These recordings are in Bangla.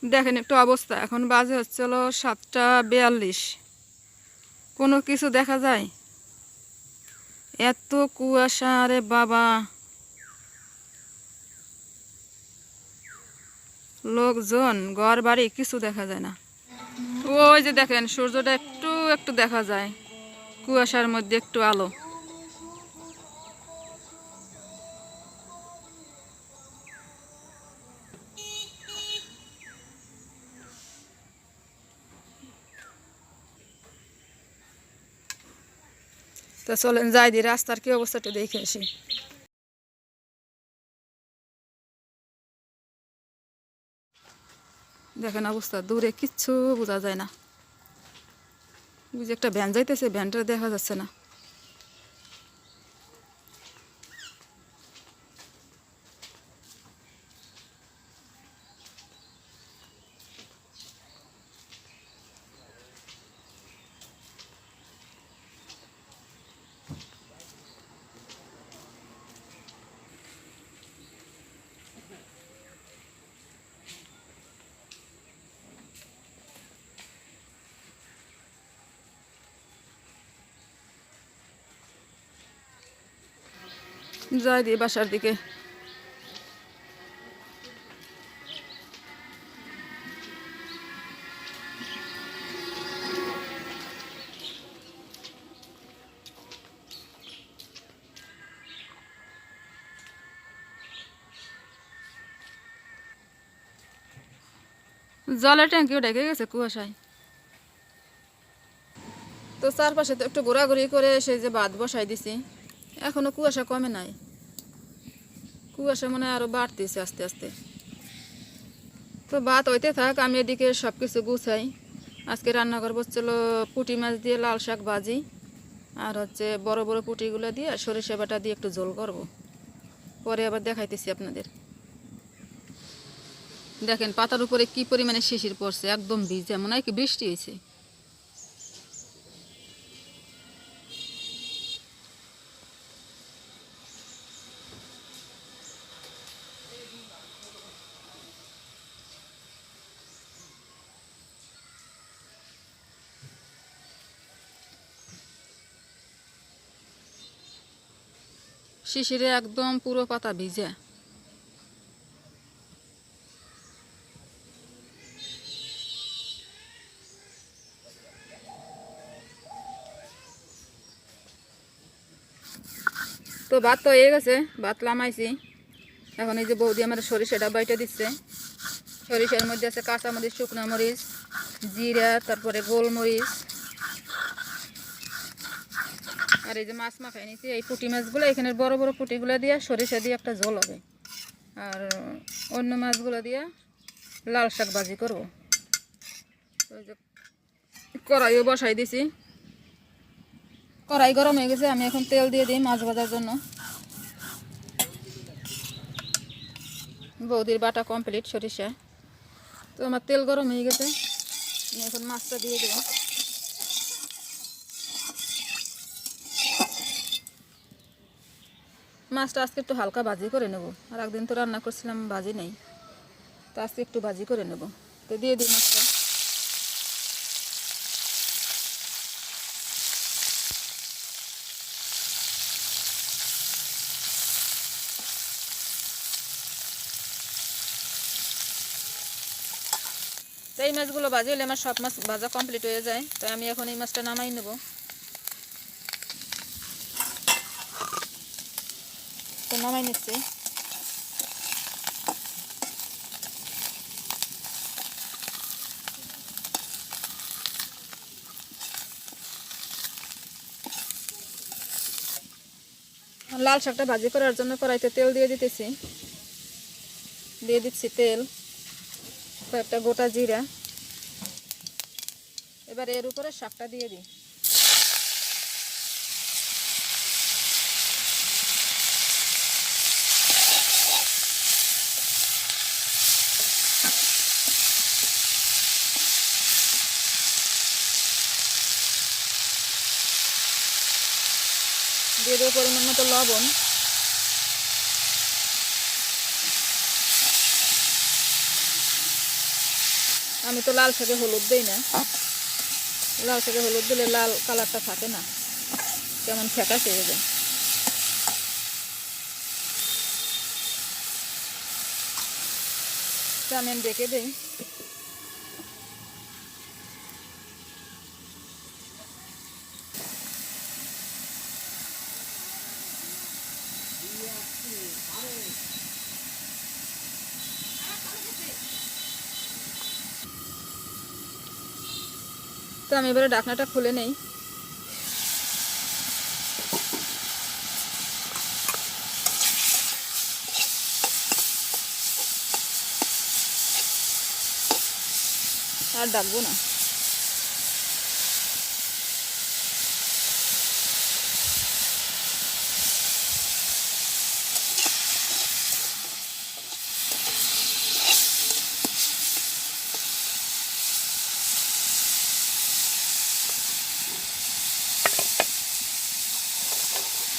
দেখেন একটু অবস্থা, এখন বাজে হচ্ছিল 7:42। কোনো কিছু দেখা যায়? এত কুয়াশা রে বাবা, লোকজন ঘর বাড়ি কিছু দেখা যায় না। ওই যে দেখেন সূর্যটা একটু একটু দেখা যায়, কুয়াশার মধ্যে একটু আলো। তো চলেন যাই দি, রাস্তার কি অবস্থাটা দেখে আসি। দেখেন অবস্থা, দূরে কিচ্ছু বোঝা যায় না। ওই যে একটা ভ্যান যাইতেছে, ভ্যানটা দেখা যাচ্ছে না। যাই দি বাসার দিকে। জলের ট্যাঙ্কিও ঢেকে গেছে কুয়াশায়। তো চারপাশে তো একটু ঘোরাঘুরি করে সেই যে ভাত বসাই দিছি, এখনো কুয়াশা কমে নাই। কুয়াশা মনে হয় আরো বাড়তেছে আস্তে আস্তে। তো ভাত হইতে থাক, আমি এদিকে সব কিছু গুছাই। আজকে রান্না করবো হচ্ছিল পুঁটি মাছ দিয়ে লাল শাক ভাজি, আর হচ্ছে বড় বড় পুঁটিগুলো দিয়ে সরিষা বাটা দিয়ে একটু ঝোল করব। পরে আবার দেখাইতেছি আপনাদের। দেখেন পাতার উপরে কি পরিমাণে শিশির পড়ছে, একদম ভিজে, মনে হয় কি বৃষ্টি হয়েছে। শিশিরে একদম পুরো পাতা ভিজে। তো ভাত তো হয়ে গেছে, ভাত লামাইছি। এখন এই যে বৌদি আমার সরিষাটা বাইটা দিচ্ছে। সরিষার মধ্যে আছে কাঁচামরিচ, শুকনো মরিচ, জিরা, তারপরে গোলমরিচ, আর এই যে মাছ মাখাই নিচ্ছি। এই পুঁটি মাছগুলো, এখানের বড় বড় পুঁটিগুলো দিয়ে সরিষা দিয়ে একটা ঝোল হবে, আর অন্য মাছগুলো দিয়ে লাল শাক ভাজি করবো। ওই যে কড়াইও বসাই দিছি, কড়াই গরম হয়ে গেছে। আমি এখন তেল দিয়ে দিই মাছ ভাজার জন্য। বৌদির বাটা কমপ্লিট সরিষা। তো আমার তেল গরম হয়ে গেছে, আমি এখন মাছটা দিয়ে দেবো। মাছটা আজকে একটু হালকা ভাজি করে নেব, আর একদিন তো রান্না করছিলাম ভাজি নেই, তো আজকে একটু ভাজি করে নেব। তো দিয়ে দিই মাছটা। তো এই মাছগুলো ভাজি হলে আমার সব মাছ ভাজা কমপ্লিট হয়ে যায়। তো আমি এখন এই মাছটা নামাই নেব। তো নামাই নিচ্ছি। লাল শাকটা ভাজি করার জন্য কড়াইতে তেল দিয়ে দিতেছি। দিয়ে দিচ্ছি তেল, কয়েকটা গোটা জিরা। এবার এর উপরে শাকটা দিয়ে দিই। দিয়ে দেবো পরিমাণ মতো লবণ। আমি তো লাল শাকে হলুদ দেই না, লাল শাকে হলুদ দিলে লাল কালারটা থাকে না, কেমন ফ্যাকাশে হয়ে যায়। তো আমি ডেকে দিই। তো আমি এবারে ঢাকনাটা খুলে নেই। আর ডাকবো না।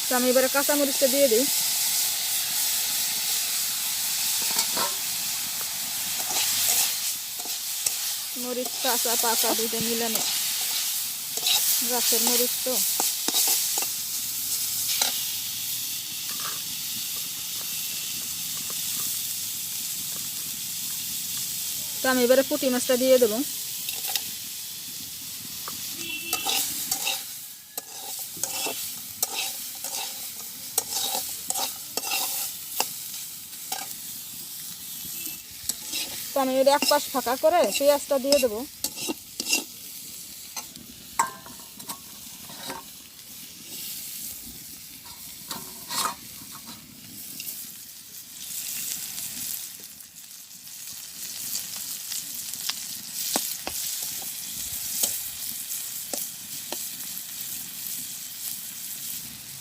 তো আমি এবারে কাঁচামরিচটা দিয়ে দিই। মরিচ কাঁচা পাকা দুইটা মিলানো, গাছের মরিচ তো। তো আমি এবারে পুঁটি মাছটা দিয়ে দেবো। তো আমি এর এক পাশ ফাঁকা করে পেঁয়াজটা দিয়ে দেবো।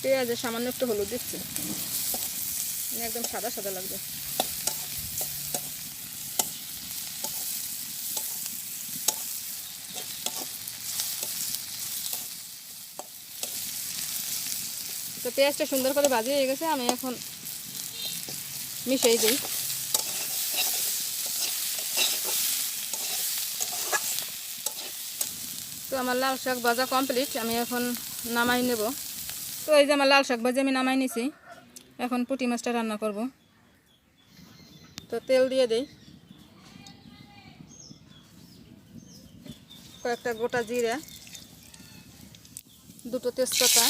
পেঁয়াজে সামান্য একটু হলুদ দিচ্ছি, একদম সাদা সাদা লাগবে। তো পেঁয়াজটা সুন্দর করে ভাজি হয়ে গেছে, আমি এখন মিশিয়ে দিই। তো আমার লাল শাক ভাজা কমপ্লিট, আমি এখন নামাই নেব। তো এই যে আমার লাল শাক ভাজি আমি নামাই নিছি, এখন পুঁটি মাছটা রান্না করব। তো তেল দিয়ে দেই, কয়েকটা গোটা জিরা, দুটো তেজপাতা,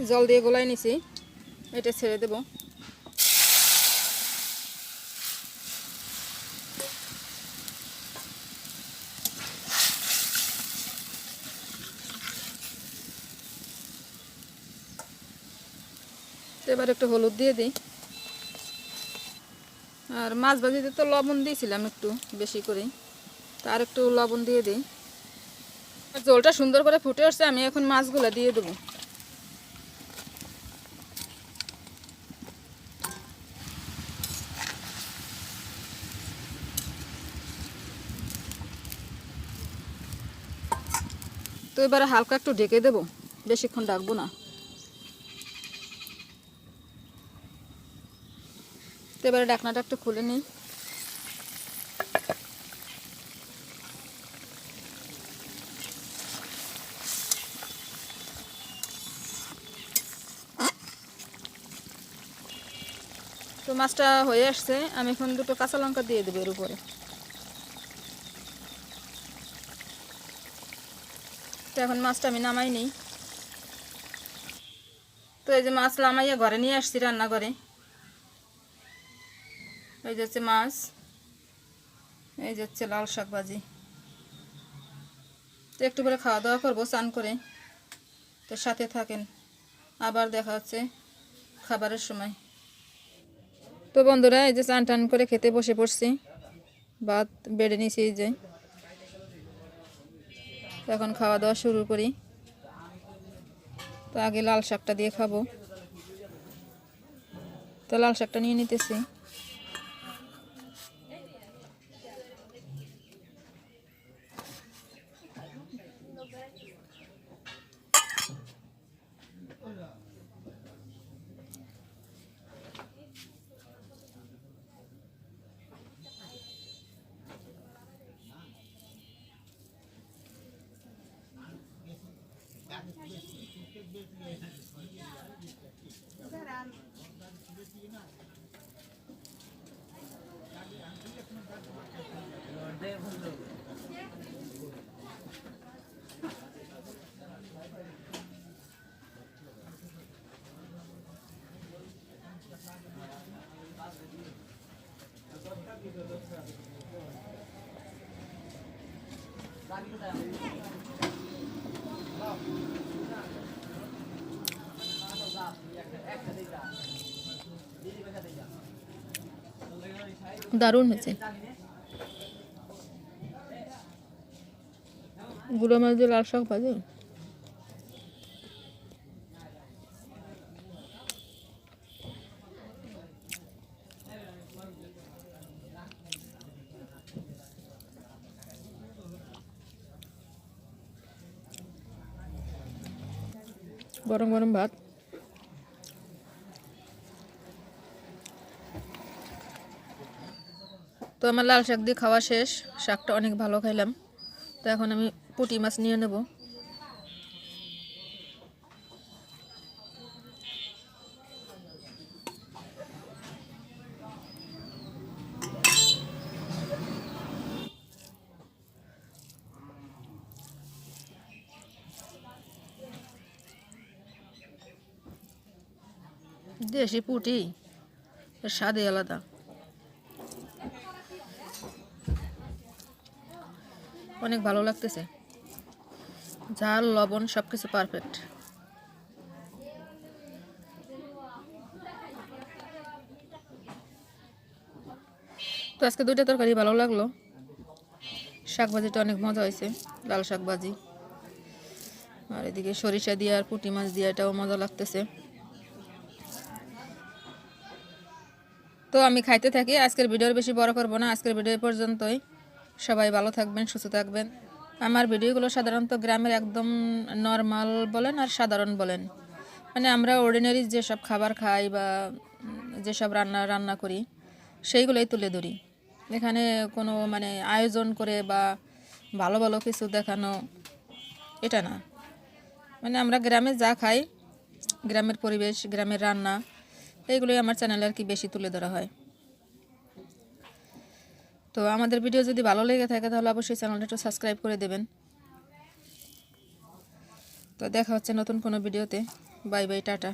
জল দিয়ে গোলাই নিছি, এটা ছেড়ে দেব। এবার একটু হলুদ দিয়ে দিই। আর মাছ ভাজিতে তো লবণ দিয়েছিলাম একটু বেশি করে, তার একটু লবণ দিয়ে দিই। ঝোলটা সুন্দর করে ফুটে আসছে, আমি এখন মাছগুলো দিয়ে দেবো। তো এবারে হালকা একটু ঢেকে দেবো, বেশিক্ষণ ডাকবো না। তো এবারে ঢাকনাটা একটু খুলে নিই। তো মাছটা হয়ে আসছে, আমি এখন দুটো কাঁচা লঙ্কা দিয়ে দেবো এর উপরে। তো এখন মাছটা আমি নামাই নিই। তো এই যে মাছ নামাইয়া ঘরে নিয়ে আসছি রান্না করে। এই যে হচ্ছে মাছ, এই যে হচ্ছে লাল শাক ভাজি। তো একটু করে খাওয়া দাওয়া করবো চান করে। তো সাথে থাকেন, আবার দেখা হচ্ছে খাবারের সময়। তো বন্ধুরা, এই যে চান টান করে খেতে বসে পড়ছি, ভাত বেড়ে নিয়েছি এই যে। এখন খাওয়া দাওয়া শুরু করি। তো আগে লাল শাকটা দিয়ে খাবো। তো লাল শাকটা নিয়ে নিতেছি। দারুণ হয়েছে। গুঁড়ো মাছ দিয়ে লাল শাক ভাজি, গরম গরম ভাত। তো আমার লাল শাক দিয়ে খাওয়া শেষ, শাকটা অনেক ভালো খাইলাম। তো এখন আমি পুঁটি মাছ নিয়ে নেব। দেশি পুঁটি, এর স্বাদই আলাদা। অনেক ভালো লাগতেছে, ঝাল লবণ সব কিছু পারফেক্ট। তো আজকে দুইটা তরকারি ভালো লাগলো। শাক ভাজিটা অনেক মজা হয়েছে, লাল শাক ভাজি, আর এদিকে সরিষা দিয়ে আর পুঁটি মাছ দিয়ে এটাও মজা লাগতেছে। তো আমি খাইতে থাকি, আজকের ভিডিওর বেশি বড় করব না। আজকের ভিডিও পর্যন্তই। সবাই ভালো থাকবেন, সুস্থ থাকবেন। আমার ভিডিওগুলো সাধারণত গ্রামের একদম নর্মাল বলেন আর সাধারণ বলেন, মানে আমরা অর্ডিনারি যেসব খাবার খাই বা যেসব রান্না করি সেইগুলোই তুলে ধরি। এখানে কোনো মানে আয়োজন করে বা ভালো ভালো কিছু দেখানো এটা না, মানে আমরা গ্রামে যা খাই, গ্রামের পরিবেশ, গ্রামের রান্না, এইগুলোই আমার চ্যানেলে আর কি বেশি তুলে ধরা হয়। তো আমাদের ভিডিও যদি ভালো লেগে থাকে তাহলে অবশ্যই চ্যানেলটা একটু সাবস্ক্রাইব করে দেবেন। তো দেখা হচ্ছে নতুন কোনো ভিডিওতে। Bye bye, tata.